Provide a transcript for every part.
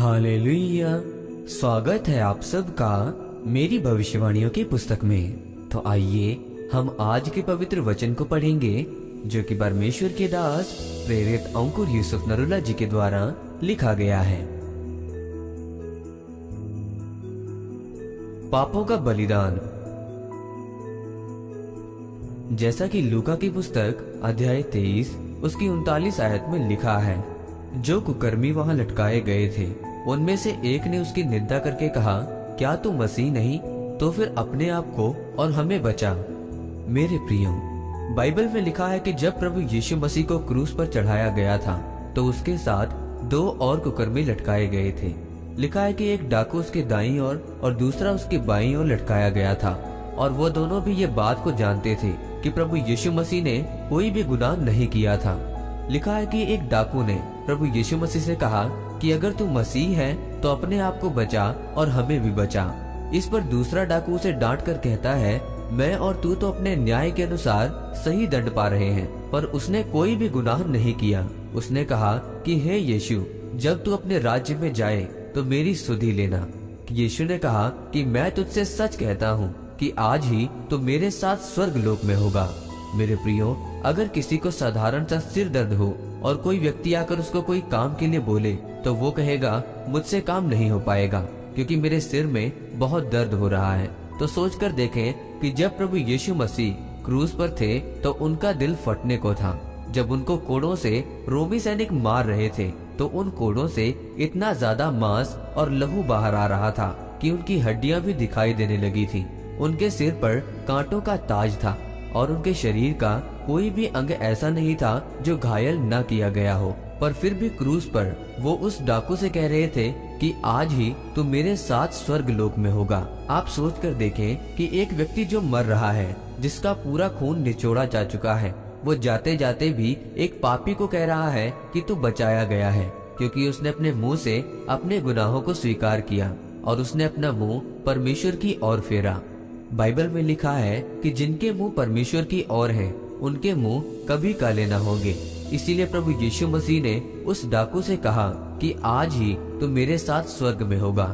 Hallelujah. स्वागत है आप सबका मेरी भविष्यवाणियों की पुस्तक में। तो आइए हम आज के पवित्र वचन को पढ़ेंगे जो कि परमेश्वर के दास प्रेरित अंकुर यूसुफ नरूला जी के द्वारा लिखा गया है। पापों का बलिदान। जैसा कि लूका की पुस्तक अध्याय 23 उसकी 39 आयत में लिखा है, जो कुकर्मी वहां लटकाए गए थे उनमें से एक ने उसकी निंदा करके कहा, क्या तू मसीह नहीं? तो फिर अपने आप को और हमें बचा। मेरे प्रियो, बाइबल में लिखा है कि जब प्रभु यीशु मसीह को क्रूस पर चढ़ाया गया था तो उसके साथ 2 और कुकर्मी लटकाए गए थे। लिखा है कि एक डाकू उसके दाईं ओर और दूसरा उसके बाईं ओर लटकाया गया था, और वो दोनों भी ये बात को जानते थे कि प्रभु यीशु मसीह ने कोई भी गुनाह नहीं किया था। लिखा है कि एक डाकू ने प्रभु यीशु मसीह से कहा कि अगर तू मसीह है तो अपने आप को बचा और हमें भी बचा। इस पर दूसरा डाकू उसे डांट कर कहता है, मैं और तू तो अपने न्याय के अनुसार सही दंड पा रहे हैं, पर उसने कोई भी गुनाह नहीं किया। उसने कहा कि हे यीशु, जब तू अपने राज्य में जाए तो मेरी सुधि लेना। यीशु ने कहा कि मैं तुझसे सच कहता हूँ कि आज ही तो मेरे साथ स्वर्ग लोक में होगा। मेरे प्रियो, अगर किसी को साधारण सा सिर दर्द हो और कोई व्यक्ति आकर उसको कोई काम के लिए बोले तो वो कहेगा, मुझसे काम नहीं हो पाएगा क्योंकि मेरे सिर में बहुत दर्द हो रहा है। तो सोच कर देखें कि जब प्रभु यीशु मसीह क्रूस पर थे तो उनका दिल फटने को था। जब उनको कोड़ों से रोमी सैनिक मार रहे थे तो उन कोड़ों से इतना ज्यादा मांस और लहू बाहर आ रहा था कि उनकी हड्डियां भी दिखाई देने लगी थी। उनके सिर पर कांटों का ताज था और उनके शरीर का कोई भी अंग ऐसा नहीं था जो घायल न किया गया हो, पर फिर भी क्रूस पर वो उस डाकू से कह रहे थे कि आज ही तू मेरे साथ स्वर्ग लोक में होगा। आप सोच कर देखें कि एक व्यक्ति जो मर रहा है, जिसका पूरा खून निचोड़ा जा चुका है, वो जाते जाते भी एक पापी को कह रहा है कि तू बचाया गया है, क्योंकि उसने अपने मुंह से अपने गुनाहों को स्वीकार किया और उसने अपना मुंह परमेश्वर की ओर फेरा। बाइबल में लिखा है कि जिनके मुंह परमेश्वर की ओर है उनके मुंह कभी काले न होंगे। इसीलिए प्रभु यीशु मसीह ने उस डाकू से कहा कि आज ही तो मेरे साथ स्वर्ग में होगा।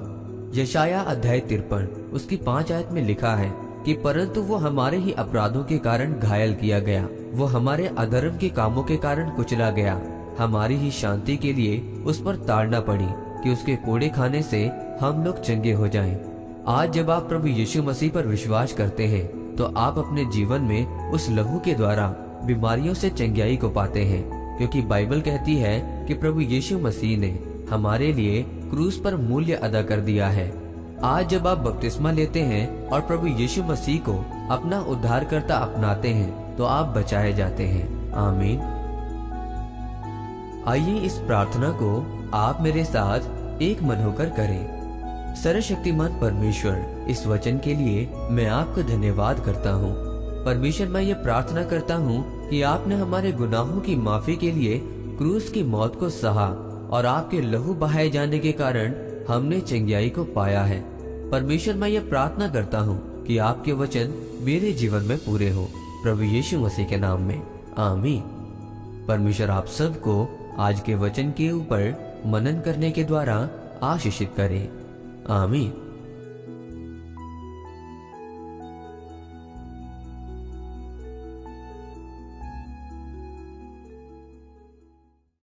यशाया अध्याय 53 उसकी 5 आयत में लिखा है कि परंतु वो हमारे ही अपराधों के कारण घायल किया गया, वो हमारे अधर्म के कामों के कारण कुचला गया, हमारी ही शांति के लिए उस पर ताड़ना पड़ी कि उसके कोड़े खाने से हम लोग चंगे हो जाएं। आज जब आप प्रभु यीशु मसीह पर विश्वास करते हैं तो आप अपने जीवन में उस लहू के द्वारा बीमारियों से चंगाई को पाते हैं, क्योंकि बाइबल कहती है कि प्रभु यीशु मसीह ने हमारे लिए क्रूस पर मूल्य अदा कर दिया है। आज जब आप बपतिस्मा लेते हैं और प्रभु यीशु मसीह को अपना उद्धारकर्ता अपनाते हैं तो आप बचाए जाते हैं। आमीन। आइए इस प्रार्थना को आप मेरे साथ एक मन होकर करें। सर्वशक्तिमान परमेश्वर, इस वचन के लिए मैं आपका धन्यवाद करता हूँ। परमेश्वर, मैं ये प्रार्थना करता हूँ कि आपने हमारे गुनाहों की माफी के लिए क्रूस की मौत को सहा और आपके लहू बहाए जाने के कारण हमने चंगाई को पाया है। परमेश्वर, मैं ये प्रार्थना करता हूँ कि आपके वचन मेरे जीवन में पूरे हो, प्रभु यीशु मसीह के नाम में, आमीन। परमेश्वर आप सबको आज के वचन के ऊपर मनन करने के द्वारा आशीषित करे, आमीन।